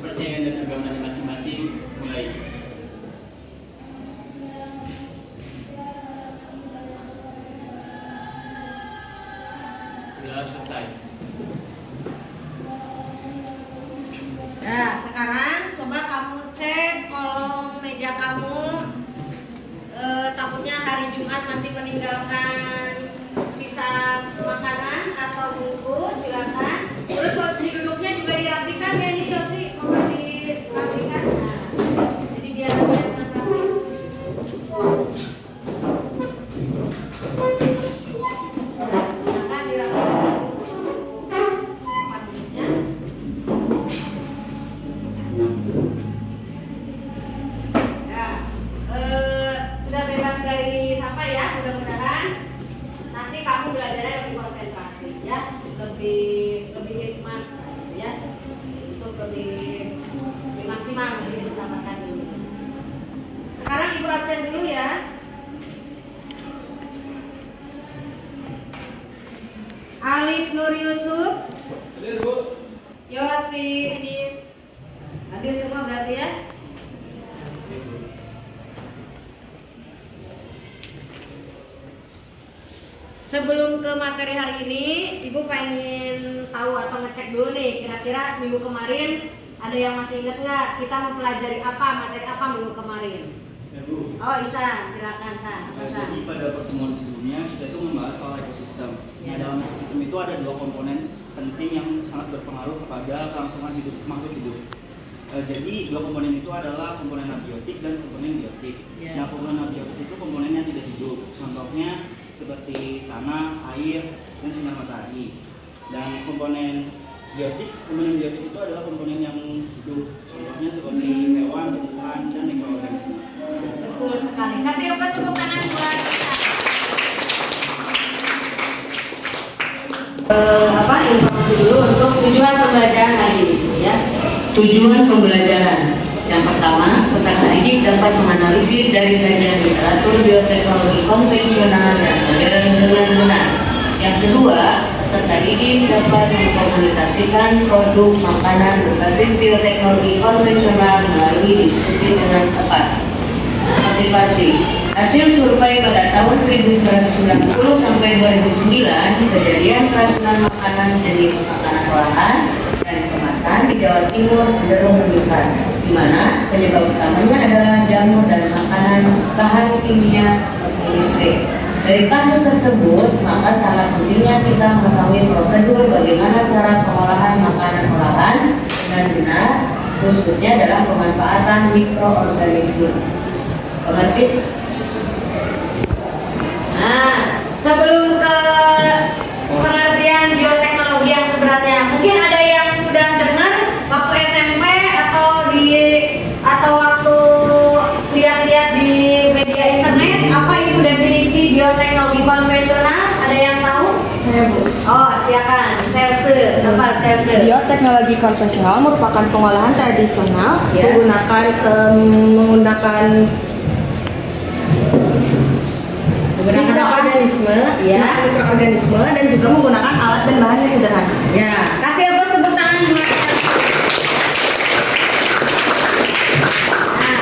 kepercayaan dan agama masing-masing. Mulai. Sudah selesai. Nah, sekarang coba kamu cek kolom meja kamu. Takutnya hari Jumat masih meninggalkan sisa makanan atau bungkus, silakan. Terus posisi duduknya juga dirapikan ya nih Yosi, mohon dirapikan. Nah, jadi biar kelihatan rapi. Silakan dirapikan tempat duduknya. Ya, sudah bebas dari sampah ya, mudah-mudahan nanti kamu belajarnya lebih konsentrasi ya, lebih hikmat ya, untuk lebih maksimal lebih mendapatkan dulu. Sekarang ibu absen dulu ya. Alif Nur Yusuf, Hadir, Bu. Yosi, hadir semua berarti ya. Sebelum ke materi hari ini, Ibu pengen tahu atau ngecek dulu nih, kira-kira minggu kemarin ada yang masih ingat nggak kita mempelajari apa, materi apa minggu kemarin? Ya, Bu. Oh, Isan, silakan San. Apa, San? Jadi pada pertemuan sebelumnya kita itu membahas soal ekosistem. Nah, dalam ekosistem itu ada dua komponen penting yang sangat berpengaruh kepada kelangsungan hidup makhluk hidup. Jadi dua komponen itu adalah komponen abiotik dan komponen biotik. Yeah. Nah, komponen abiotik itu komponen yang tidak hidup. Contohnya seperti tanah, air, dan sinar matahari. Dan komponen biotik itu adalah komponen yang hidup. Contohnya seperti hewan, tumbuhan, dan mikroorganisme. Betul sekali. Kasih apa tepuk tangan buat informasi dulu untuk tujuan pembelajaran hari ini ya. Tujuan pembelajaran yang pertama, peserta didik dapat menganalisis dari kajian literatur bioteknologi konvensional dan modern dengan benar. Yang kedua, peserta didik dapat mengkomunikasikan produk makanan berbasis bioteknologi konvensional melalui diskusi dengan tepat. Motivasi. Hasil survei pada tahun 1990 sampai 2009, kejadian keracunan makanan jenis makanan olahan dan kemasan di Jawa Timur cenderung meningkat, di mana penyebab utamanya adalah jamu dan makanan bahan kimia seperti nitrit. Dari kasus tersebut, maka sangat pentingnya kita mengetahui prosedur bagaimana cara pengolahan makanan olahan dengan benar, khususnya dalam pemanfaatan mikroorganisme. Mengerti? Nah, sebelum ke pengertian bioteknologi yang sebenarnya, mungkin ada yang sudah dengar waktu SMP atau waktu lihat-lihat di media internet apa itu definisi bioteknologi konvensional? Ada yang tahu? Saya, Bu. Oh, silakan. Chelsea, tempat Chelsea. Bioteknologi konvensional merupakan pengolahan tradisional Ya. menggunakan mikroorganisme, Ya. mikroorganisme dan juga menggunakan alat dan bahan yang sederhana. Ya, kasih bos tepuk tangan buat. Nah,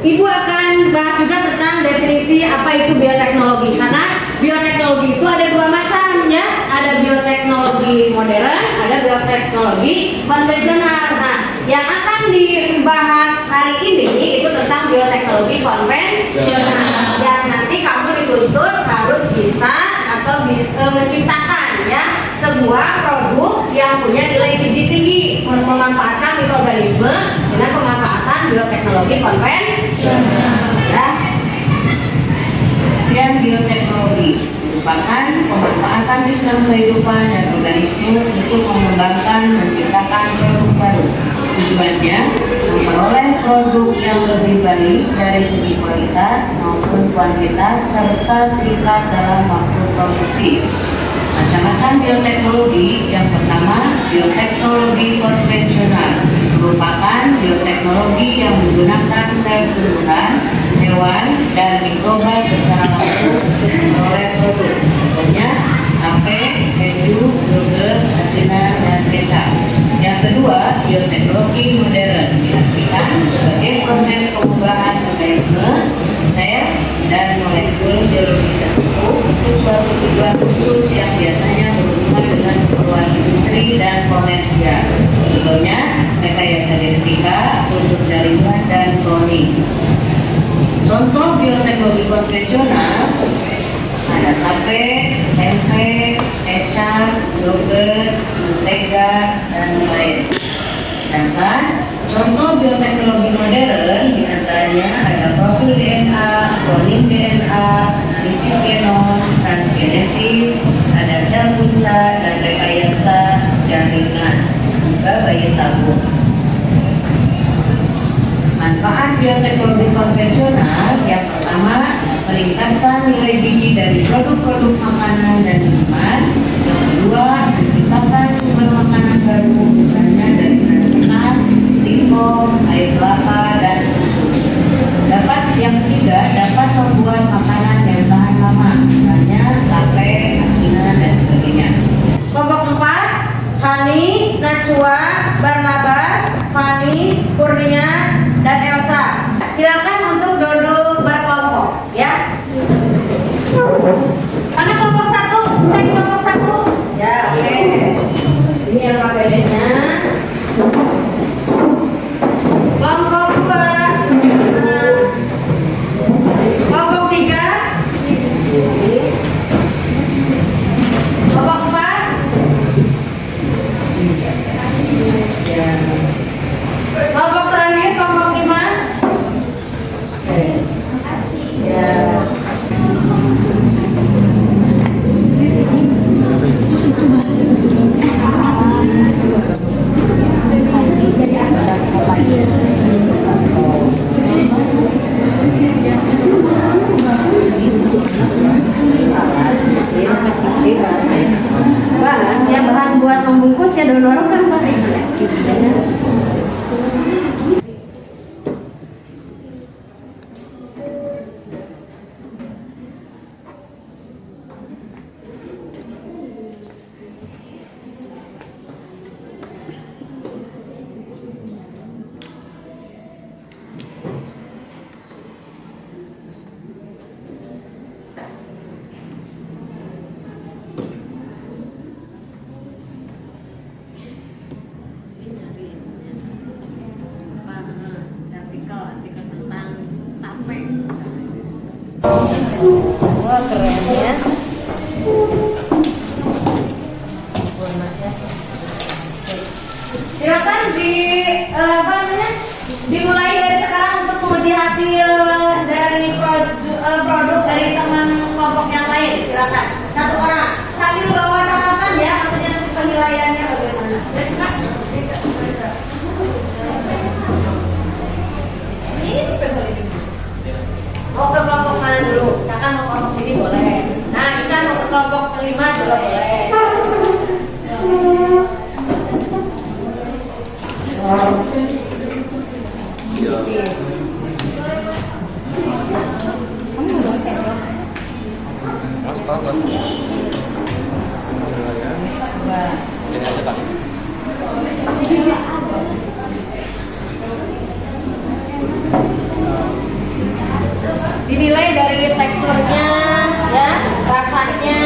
Ibu akan bahas juga tentang definisi apa itu bioteknologi, karena bioteknologi itu ada dua macam ya, ada bioteknologi modern, ada bioteknologi konvensional. Nah, yang akan dibahas hari ini itu tentang bioteknologi konvensional, yang nanti kamu dituntut harus bisa atau menciptakan ya sebuah produk yang punya nilai gizi tinggi, memanfaatkan mikroorganisme dengan pemanfaatan bioteknologi konvensional ya. Dan bioteknologi merupakan pemanfaatan sistem kehidupan dan organisme untuk mengembangkan menciptakan produk baru. Tujuannya memperoleh produk yang lebih baik dari segi kualitas maupun kuantitas serta singkat dalam waktu produksi. Macam-macam bioteknologi. Yang pertama, bioteknologi konvensional merupakan bioteknologi yang menggunakan sel tumbuhan, hewan, dan mikroba secara langsung untuk memperoleh produk. Contohnya tape, keju, yogurt, asinan, dan kecap. Yang kedua, bioteknologi modern bioteknologi konvensional ada tape, tempe, kecap, yogurt, mentega, dan lain. Sedangkan contoh bioteknologi modern diantaranya ada profil DNA, cloning DNA, analisis genom, transgenesis, ada sel punca dan rekayasa jaringan, juga bayi tabung. Manfaat bioteknologi konvensional yang pertama meningkatkan nilai gizi dari produk-produk makanan dan minuman. Yang kedua menciptakan sumber makanan baru misalnya dari beras ketan, singkong, air kelapa dan susu. Yang ketiga dapat membuat makanan yang tahan lama misalnya tape, asinan dan sebagainya. Kelompok 4, Hani, Najwa, Barnabas, Fani, Kurnia, dan Elsa. Silakan untuk duduk berkelompok, ya. Mana kelompok 1? Cek kelompok 1. Ya, oke. Ini yang KPD-nya. Kelompok 2. Kelompok 3. Kelompok 4. Ya. Kelompok terakhir, kelompok 5. Ya. Ya bahan buat membungkus ya daun orang kan Pak. Wah keren ya. Silakan dimulai dari sekarang untuk menguji hasil dari produk dari teman kelompok yang lain. Silakan satu orang sambil bawa catatan ya, maksudnya nanti penilaiannya bagaimana. Mau ke kelompok mana dulu? Misalkan mau kelompok sini boleh. Nah, bisa mau ke kelompok 5 juga boleh. Dinilai dari teksturnya, ya, rasanya.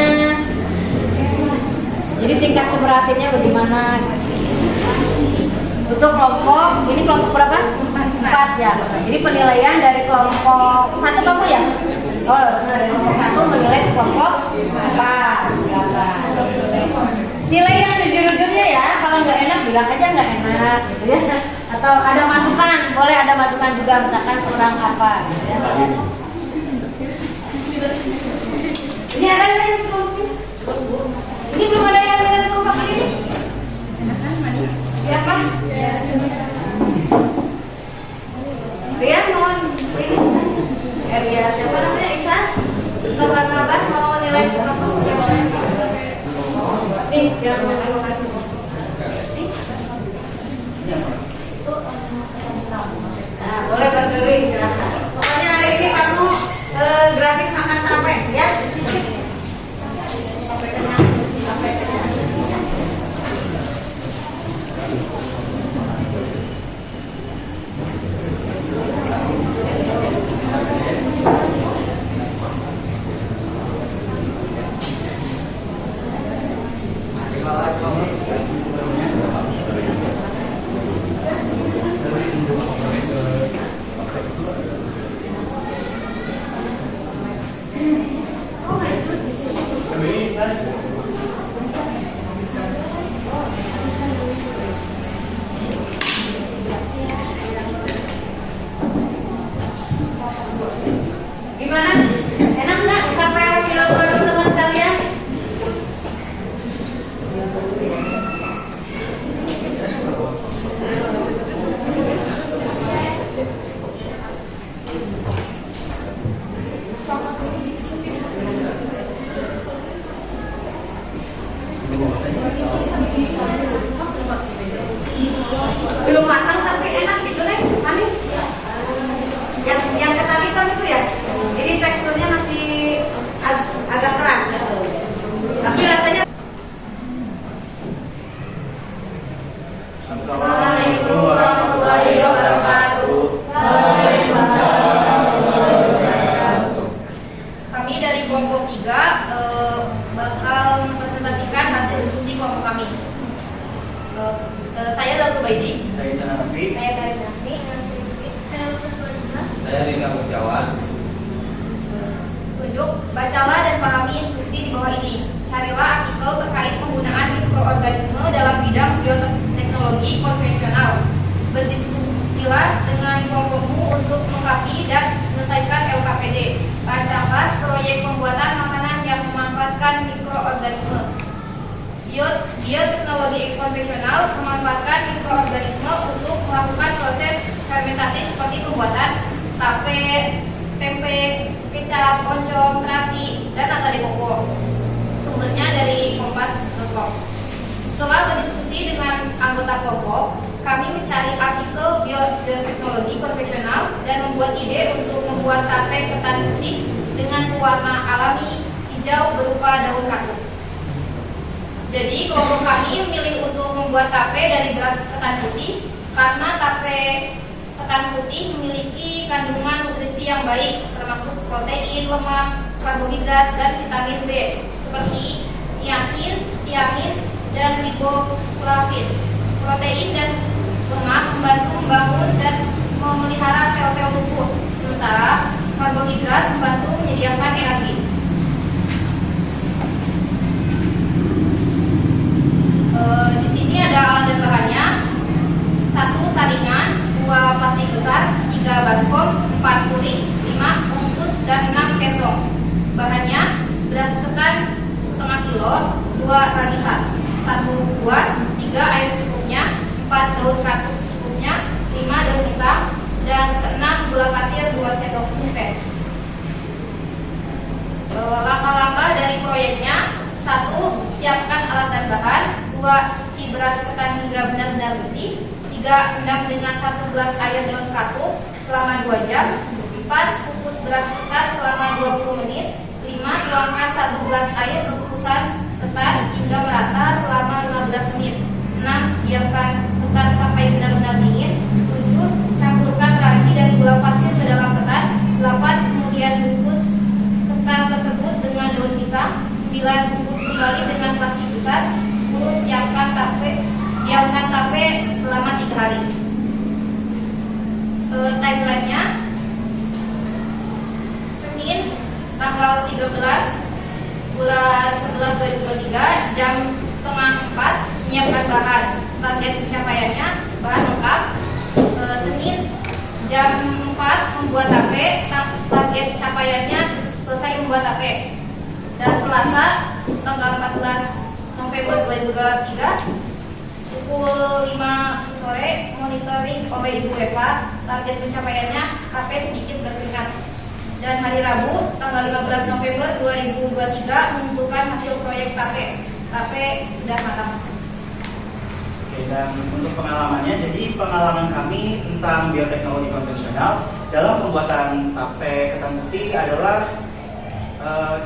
Jadi tingkat keberhasilannya bagaimana? Untuk kelompok, ini kelompok berapa? 4 ya. Jadi penilaian dari kelompok 1 kamu ya? Oh, dari kelompok 1 menilai ke kelompok 4. Silakan. Nilai yang sejujurnya ya. Kalau nggak enak bilang aja nggak enak, gitu ya. Atau ada masukan, boleh ada masukan juga, misalkan kurang apa. Gitu ya. Ini ada yang ini belum ada yang dengan kelompok ini. Siapa? Rian mohon ini. Rian siapa namanya Isan? Atau Barnabas mau nilai kelompok? Nih, jangan terima kasih. Nah, boleh berdiri silakan. Pokoknya hari ini kamu gratis makan tape ya. Sampai kenyang, sampai kenyang. Gimana? Enak nggak sampai hasil produk teman kalian? Belum matang tapi enak gitu nih, manis. Yang ketan hitam itu ya. Ini teksturnya masih agak keras gitu. Tapi rasanya. Assalamualaikum warahmatullahi wabarakatuh. Kami dari kelompok 3 bakal mempresentasikan hasil diskusi kelompok kami. Saya Zaltu Baidi. Saya Sana Rafi. Saya Karin Raffi. Saya Rika Musyawan. Tunjuk, bacalah dan pahami instruksi di bawah ini. Carilah artikel terkait penggunaan mikroorganisme dalam bidang bioteknologi konvensional. Berdiskusilah dengan kelompokmu untuk melengkapi dan menyelesaikan LKPD. Bacalah proyek pembuatan makanan yang memanfaatkan mikroorganisme. Bioteknologi konvensional memanfaatkan mikroorganisme untuk melakukan proses fermentasi seperti pembuatan tape, tempe, kecap, oncom, terasi, dan nata de coco. Sumbernya dari kompas.com. Setelah berdiskusi dengan anggota kelompok, kami mencari artikel bioteknologi konvensional dan membuat ide untuk membuat tape ketan putih dengan warna alami hijau berupa daun kaktus. Jadi kelompok kami memilih untuk membuat tape dari beras ketan putih karena tape ketan putih memiliki kandungan nutrisi yang baik termasuk protein, lemak, karbohidrat, dan vitamin B seperti niacin, tiamin, dan riboflavin. Protein dan lemak membantu membangun dan memelihara sel-sel tubuh, sementara karbohidrat membantu menyediakan energi. Di sini ada alat dan bahannya: 1 saringan, 2 plastik besar, 3 baskom, 4 puring, 5 bungkus, dan 6 centong. Bahannya: beras ketan setengah kilo, 2 radisan, 1 buah, 3 air secukupnya, 4 daun kaktus secukupnya, 5 daun pisang, dan ke-6 gula pasir 2 sendok teh. Langkah-langkah dari proyeknya: 1. Siapkan alat dan bahan. 2. Cuci beras ketan hingga benar-benar bersih. 3. Rendam dengan 1 gelas air daun katuk selama 2 jam. 4. Kukus beras ketan selama 20 menit. 5. Tuangkan 1 gelas air kukusan ketan hingga merata selama 15 menit. 6. Diamkan ketan sampai benar-benar dingin. 7. Campurkan ragi dan gula pasir ke dalam ketan. 8. Kemudian bungkus ketan tersebut dengan daun pisang. 9. Bungkus kembali dengan plastik besar. 10. Siapkan tape, diamkan tape selama 3 hari. Timeline-nya: Senin tanggal 13 bulan 11 2023 jam setengah 4 menyiapkan bahan. Target pencapaiannya: bahan lengkap. Senin jam 4 membuat tape. Target capaiannya selesai membuat tape. Dan Selasa tanggal 14 November 2023 pukul 5 sore monitoring oleh Ibu Eva. Target pencapaiannya HP sedikit berpeningkat. Dan hari Rabu tanggal 15 November 2023 mengumpulkan hasil proyek tape. Tape sudah matang. Oke, dan untuk pengalamannya, jadi pengalaman kami tentang bioteknologi konvensional dalam pembuatan tape ketan putih adalah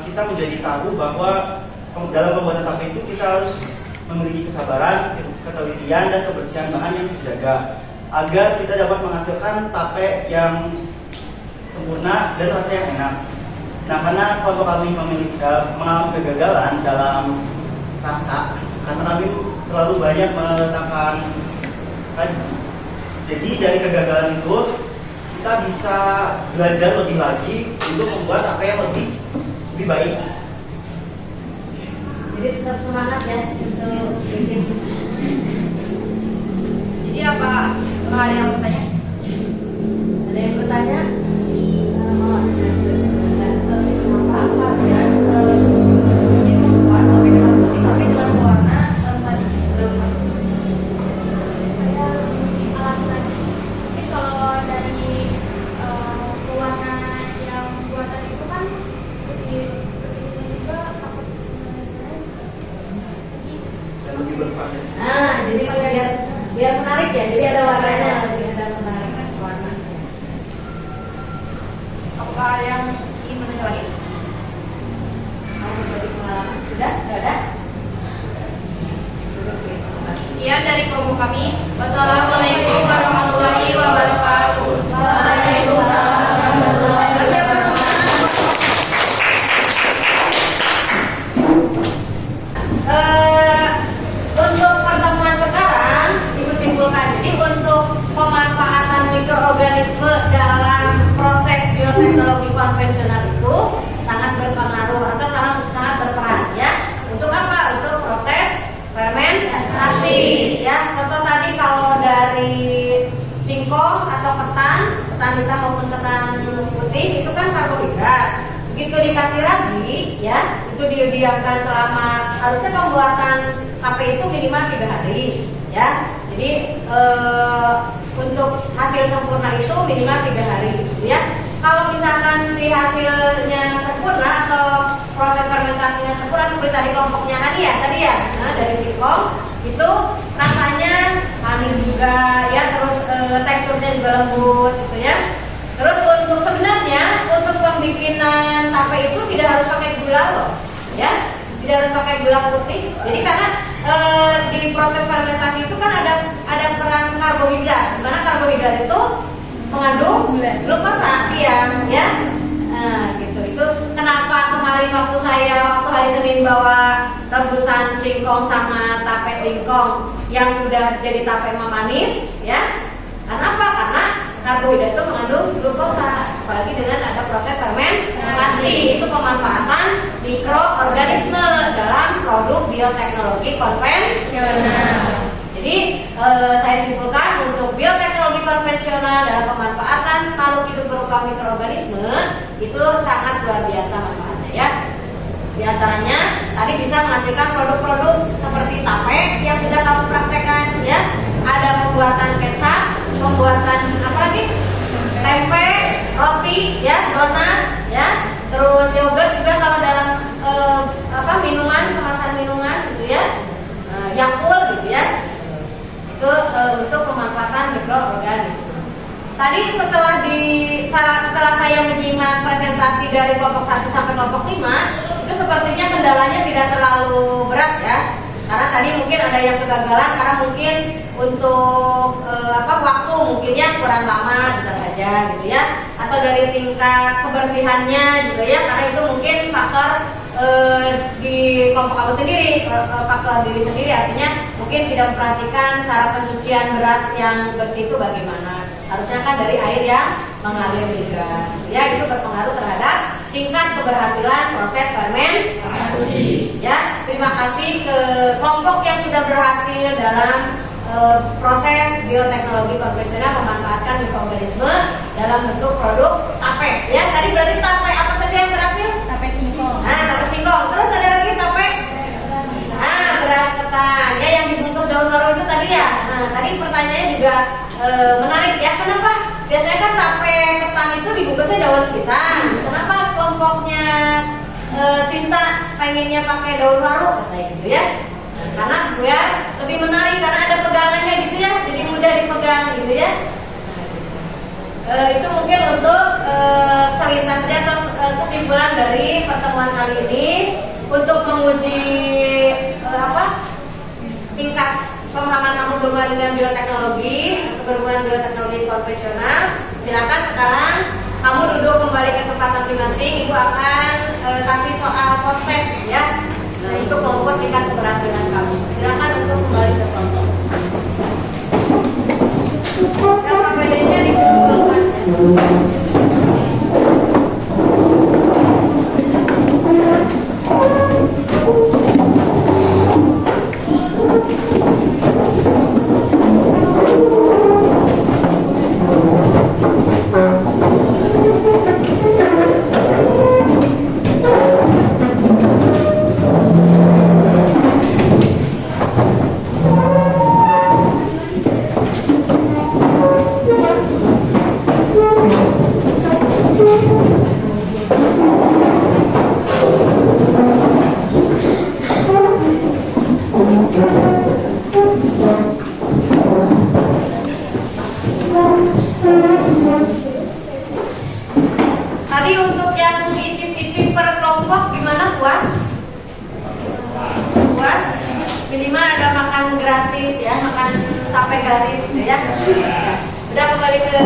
kita menjadi tahu bahwa dalam pembuatan tape itu kita harus memiliki kesabaran, ketelitian, dan kebersihan bahan yang dijaga agar kita dapat menghasilkan tape yang sempurna dan rasa yang enak. Nah, karena kelompok kami mengalami kegagalan dalam rasa karena kami terlalu banyak meletakkan jadi dari kegagalan itu kita bisa belajar lebih lagi untuk membuat tape yang lebih baik. Jadi tetap semangat ya untuk bikin. Jadi apa ada yang bertanya? Ada yang bertanya? singkong atau ketan hitam maupun ketan putih itu kan karbohidrat. Begitu dikasih ragi, ya, itu didiamkan selama, harusnya pembuatan tape itu minimal 3 hari, ya. Jadi untuk hasil sempurna itu minimal 3 hari, ya. Kalau misalkan si hasilnya sempurna atau proses fermentasinya sempurna seperti tadi kelompoknya tadi ya, nah, dari singkong itu rasanya manis juga, ya, terus teksturnya juga lembut, gitu ya. Terus untuk sebenarnya untuk pembikinan tape itu tidak harus pakai gula loh, ya, tidak harus pakai gula putih. Jadi karena di proses fermentasi itu kan ada peran karbohidrat, dimana karbohidrat itu mengandung glukosa, ya. Nah, gitu. Itu kenapa kemarin waktu hari Senin bawa rebusan singkong sama tape singkong yang sudah jadi tape manis, ya. Karena apa? Karena karbohidrat itu mengandung glukosa, apalagi dengan ada proses fermentasi. Itu pemanfaatan mikroorganisme dalam produk bioteknologi konvensional. Jadi saya simpulkan untuk bioteknologi konvensional dalam pemanfaatan makhluk hidup berupa mikroorganisme itu sangat luar biasa manfaatnya, ya. Di antaranya tadi bisa menghasilkan produk-produk seperti tape yang sudah kamu praktekkan, ya. Ada pembuatan kecap, pembuatan apa lagi? Tempe, roti, ya, donat, ya. Terus yogurt juga kalau dalam minuman, kemasan minuman, gitu ya. Yakult, gitu ya. Itu untuk pemanfaatan mikroorganisme. Tadi setelah saya menyimak presentasi dari kelompok 1 sampai kelompok 5, itu sepertinya kendalanya tidak terlalu berat, ya. Karena tadi mungkin ada yang kegagalan karena mungkin untuk waktu mungkinnya kurang lama bisa saja, gitu ya. Atau dari tingkat kebersihannya juga, ya, karena itu mungkin faktor di kelompok aku sendiri, faktor diri sendiri, artinya mungkin tidak memperhatikan cara pencucian beras yang bersih itu bagaimana. Harusnya kan dari air yang mengalir juga, ya. Itu berpengaruh terhadap tingkat keberhasilan proses fermentasi, ya. Terima kasih ke kelompok yang sudah berhasil dalam proses bioteknologi konvensional memanfaatkan mikroorganisme dalam bentuk produk tape, ya. Tadi berarti tape apa saja yang berhasil? Tape singkong. Nah, tape singkong. Terus ada lagi tape beras ketan, ya, yang dibungkus daun baru itu tadi, ya. Nah, tadi pertanyaannya juga menarik, ya. Kenapa? Biasanya kan tape ketan itu dibungkusnya daun pisang. Kenapa kelompoknya Sinta pengennya pakai daun baru, katanya gitu, ya. Nah, karena gue lebih menarik karena ada pegangannya, gitu ya. Jadi mudah dipegang, gitu ya. Itu mungkin untuk selintas saja atau kesimpulan dari pertemuan kali ini untuk menguji tingkat pemahaman kamu berhubungan dengan bioteknologi atau berhubungan bioteknologi konvensional. Silakan sekarang kamu duduk kembali ke tempat masing-masing. Ibu akan kasih soal post test, ya. Nah, untuk mengukur tingkat keberhasilan kamu. Silakan untuk kembali ke kelompok. Dan KPD-nya dikumpulkan, ya. Tadi untuk yang icip-icip per kelompok gimana, puas? Puas? Minimal ada makan gratis, ya, makan tape gratis, gitu ya. Sudah kembali ke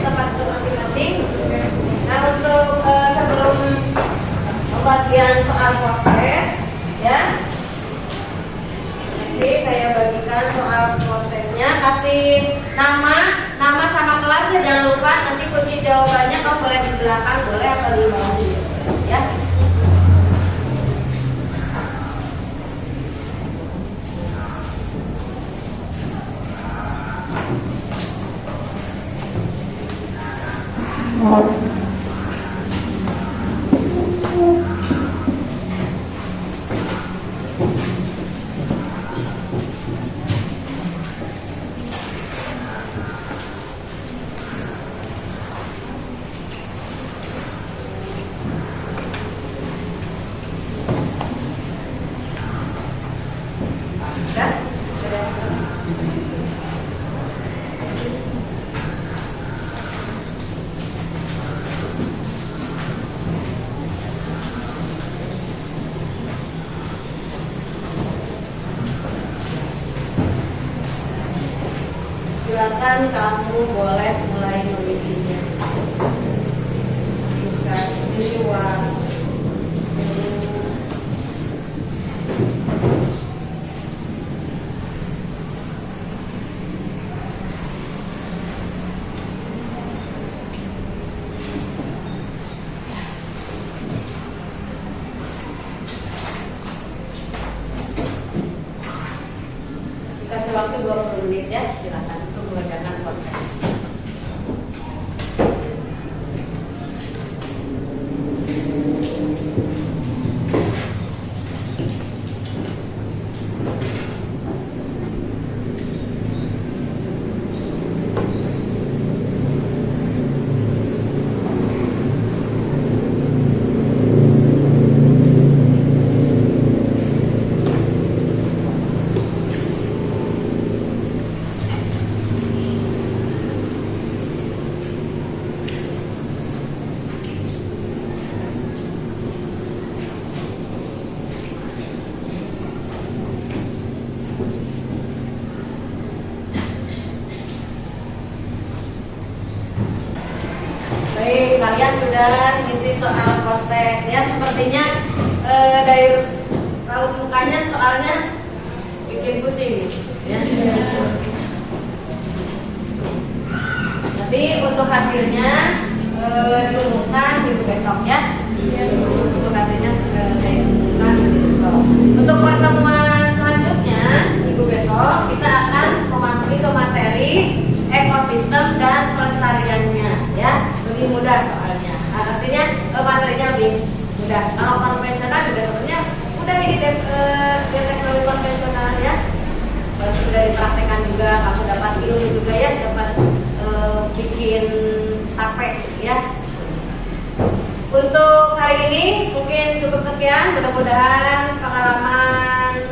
tempat masing-masing. Nah, untuk sebelum pembagian soal post test, ya, nanti saya bagikan soal post testnya. Kasih nama sama kelasnya, jangan lupa. Nanti kunci jawabannya kamu boleh di belakang, boleh atau di bawah, ya. Silakan kamu boleh mulai mengisinya. Dikasih waktu. Dikasih waktu 20 menit ya, silakan untuk mengerjakan proses. Baik, kalian sudah isi soal kostes ya, sepertinya dari raut mukanya soalnya bikin pusing ya. Nanti untuk hasilnya diumumkan minggu besok ya. Untuk hasilnya saya umumkan minggu besok. Untuk pertemuan selanjutnya minggu besok kita akan memasuki ke materi ekosistem dan pelestariannya ya. Lebih mudah soalnya, artinya materinya lebih mudah. Kalau konvensional juga sebenarnya mudah ini teknologi konvensional ya. Kalau sudah dipraktekkan juga, kamu dapat ilmu juga ya, dapat bikin tapes ya. Untuk hari ini mungkin cukup sekian. Mudah-mudahan pengalaman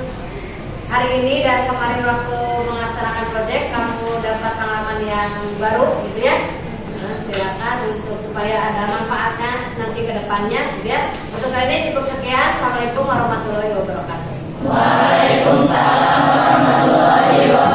hari ini dan kemarin waktu melaksanakan proyek kamu dapat pengalaman yang baru gitu ya. Silakan untuk supaya ada manfaatnya nanti ke depannya gitu ya. Untuk hari ini cukup sekian. Assalamualaikum warahmatullahi wabarakatuh. Waalaikumsalam warahmatullahi wabarakatuh.